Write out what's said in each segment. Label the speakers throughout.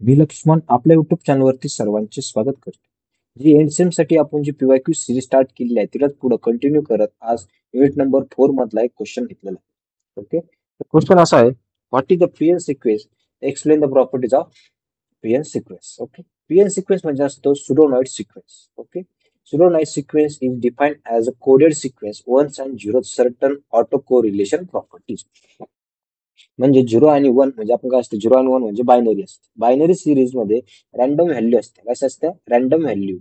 Speaker 1: मी लक्ष्मण आपल्या युट्यूब चॅनलवरती सर्वांचे स्वागत करतो. जी एंडसेम साठी आपण जी पीवायक्यू सिरीज स्टार्ट केलेली आहे तिलाच पुढे कंटिन्यू करत आज युनिट नंबर 4 मधला एक क्वेश्चन घेतलेला आहे. ओके, क्वेश्चन असा आहे, what is the PN sequence, explain the properties of PN sequence. Okay, PN sequence म्हणजे असतो pseudo noise sequence. Okay, pseudo noise sequence is defined as a coded sequence ones and zero certain autocorrelation properties. म्हणजे 0 आणि 1 म्हणजे आपण काय असतं, 0 आणि 1 म्हणजे बायनरी असते. बायनरी सिरीज मध्ये रॅन्डम व्हॅल्यू असते. कसं असतं, रॅन्डम व्हॅल्यू.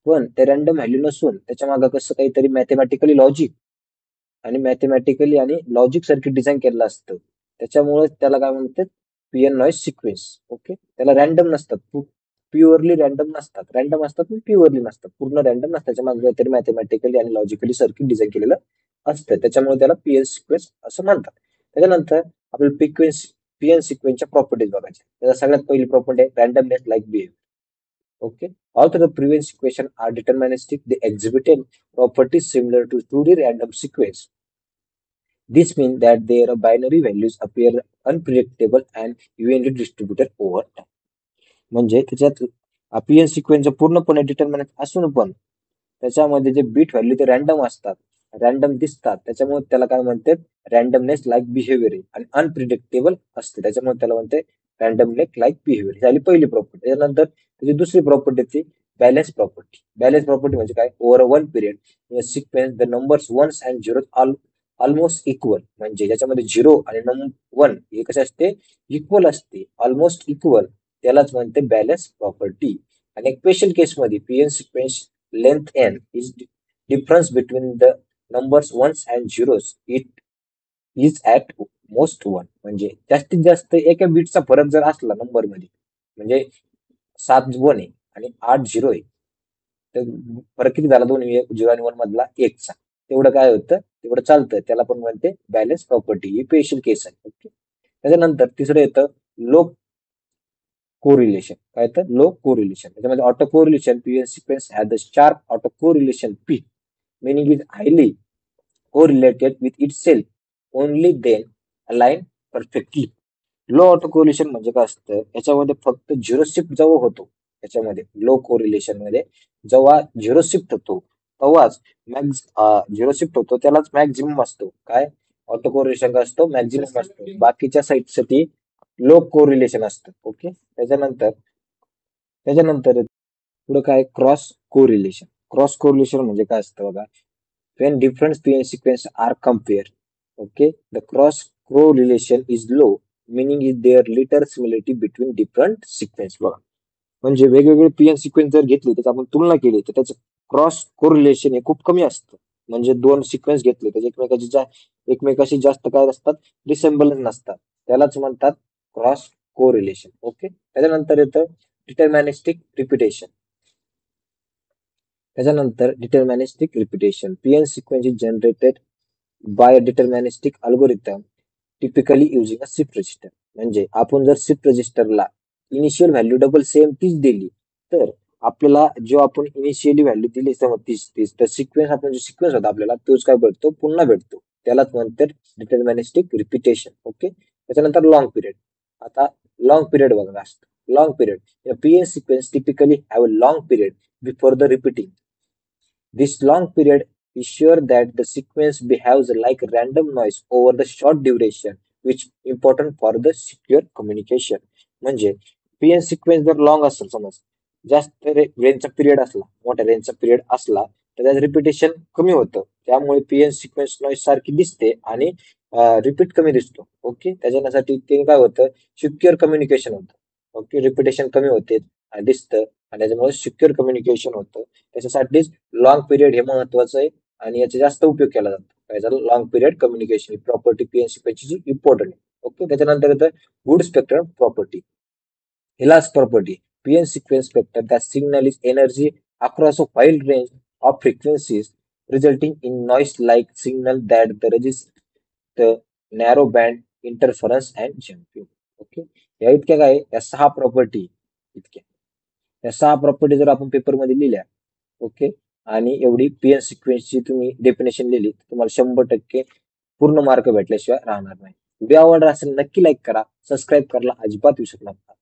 Speaker 1: पण ते रॅन्डम व्हॅल्यू नसून त्याच्या मागे कसं काहीतरी मॅथमॅटिकली लॉजिक आणि लॉजिक सर्किट डिझाईन केलेलं असतं. त्याच्यामुळे त्याला काय म्हणतात, पीएन नॉइज सिक्वेन्स. ओके, त्याला रॅन्डम नसतात, प्युअरली रॅन्डम नसतात. रॅन्डम असतात पण प्युअरली नसतात, पूर्ण रॅन्डम नसतात. त्याच्या मागे काहीतरी मॅथमॅटिकली आणि लॉजिकली सर्किट डिझाईन केलेलं असतं. त्याच्यामुळे त्याला पीएन सिक्वेन्स असं म्हणतात. त्याच्यानंतर आपल्याला पीएन सिक्वेन्सच्या प्रॉपर्टीज बघायच्या. त्याचा सगळ्यात पहिली प्रॉपर्टी आहे randomness like behaviour. Okay. Although the previous equation are deterministic, they exhibit properties similar to 2D random sequence. This means that their binary values appear unpredictable and evenly distributed over time. म्हणजे त्याच्यात PN sequence पूर्णपणे determinate असून पण त्याच्यामध्ये जे bit value ते random असतात, random दिसतात. त्याच्यामुळे त्याला काय म्हणतात, रॅन्डमनेस लाईक बिहेवियर आणि अनप्रिडिक्टेबल असते. त्याच्यामुळे त्याला म्हणते रॅन्डमनेस लाईक बिहेवियर. ही झाली पहिली प्रॉपर्टी. त्याच्यानंतर त्याची दुसरी प्रॉपर्टी ती बॅलन्स प्रॉपर्टी. बॅलन्स प्रॉपर्टी म्हणजे काय, over one period sequence the numbers ones and zero almost equal. म्हणजे ज्याच्यामध्ये 0 आणि 1 हे कसे असते, इक्वल असते, ऑलमोस्ट इक्वल, त्यालाच म्हणते बॅलन्स प्रॉपर्टी. आणि एक स्पेशल केस मध्ये PN sequence length n is difference between the numbers ones and zeros it is at most 1. म्हणजे जास्तीत जास्त एका बीटचा फरक जर असला नंबर मध्ये, म्हणजे 7 1 आहे आणि 8 0 आहे, तर फरक किती झाला, 2 0 आणि 1 मधला 1 चा, तेवढं काय होतं, तेवढं चालतं. त्याला पण म्हणते बॅलन्स प्रॉपर्टी. ही स्पेशल केस आहे. ओके, त्याच्यानंतर तिसरं येतं लो कोरिलेशन. काय तर लो कोरिलेशन. त्याच्यामध्ये auto correlation PN sequence has the sharp auto correlation P, meaning is highly correlated with itself, only then align perfectly. Low auto correlation म्हणजे काय असतं, याच्यामध्ये फक्त झिरो शिफ्ट जेव्हा होतो, याच्यामध्ये लो कोरिलेशन मध्ये जेव्हा झिरो शिफ्ट होतो तेव्हाच झिरो शिफ्ट होतो, त्यालाच मॅक्झिमम असतो. काय, ऑटो कोरिलेशन काय असतो, मॅक्झिमम असतो. बाकीच्या साईटसाठी लो कोरिलेशन असतं. ओके, त्याच्यानंतर पुढे काय, क्रॉस कोरिलेशन. क्रॉस कोरिलेशन म्हणजे काय असतं बघा, when different PN sequence are compared. Okay, the cross correlation is low, meaning is there little similarity between different sequence. बघा, म्हणजे वेगवेगळे पीएन सिक्वेन्स जर घेतले, त्याची आपण तुलना केली, तर त्याचं क्रॉस कोरिलेशन हे खूप कमी असतं. म्हणजे 2 सिक्वेन्स घेतले तर एकमेकाशी जास्त काय असतात, डिसेंबल नसतात. त्यालाच म्हणतात क्रॉस कोरिलेशन. ओके, त्याच्यानंतर येतं डिटर्मिनिस्टिक रिपिटेशन. त्याच्यानंतर deterministic repetition. PN sequence is generated by deterministic algorithm typically using a shift register. म्हणजे आपण जर शिफ्ट रजिस्टरला इनिशियल व्हॅल्यू डबल सेम तीच दिली, तर आपल्याला जो आपण इनिशियली व्हॅल्यू दिली तीच तर सिक्वेन्स, आपण जो सिक्वेन्स होता आपल्याला तोच काय भेटतो, पुन्हा भेटतो. त्यालाच म्हणतात डिटर्मिनिस्टिक रिपिटेशन. ओके, त्याच्यानंतर लॉंग पिरियड. आता लॉंग पिरियड बघा असतं. Long period PN sequence typically have a long period before the repeating. This long period ensure that the sequence behaves like random noise over the short duration, which important for the secure communication. म्हणजे PN sequence जर long असेल, समज जास्त रेंजचा period असला, मोठ्या रेंजचा period असला, तर त्याचं रिपिटेशन कमी होतं. त्यामुळे पीएन सिक्वेन्स नॉईज सारखी दिसते आणि रिपीट कमी दिसतो. ओके, त्याच्यासाठी ते काय होतं, सिक्युअर कम्युनिकेशन होतं. ओके, रिपिटेशन कमी होते दिसतं आणि त्याच्यामुळे सिक्युअर कम्युनिकेशन होतं. त्याच्यासाठीच लॉंग पिरियड हे महत्वाचं आहे आणि याचा जास्त उपयोग केला जातो. काय झालं, long period communication property PN सिक्वेन्सची इम्पॉर्टंट आहे. ओके, त्याच्यानंतर येतं गुड स्पेक्ट्रम प्रॉपर्टी. हिलास property, PN sequence spectrum that signal is energy across a wide range of frequencies resulting in noise like signal that the resist the narrow band interference and jumping. Okay, या इतक्या काय, या 6 property इतक्या, या 6 property जर आपण पेपरमध्ये लिहिल्या, ओके, आणि एवढी पीएन सिक्वेन्सची तुम्ही डेफिनेशन लिहिली, तुम्हाला 100% पूर्ण मार्क भेटल्याशिवाय राहणार नाही. व्हिडिओ आवडला असेल नक्की लाईक करा, सबस्क्राईब करायला अजिबात विसरू नका.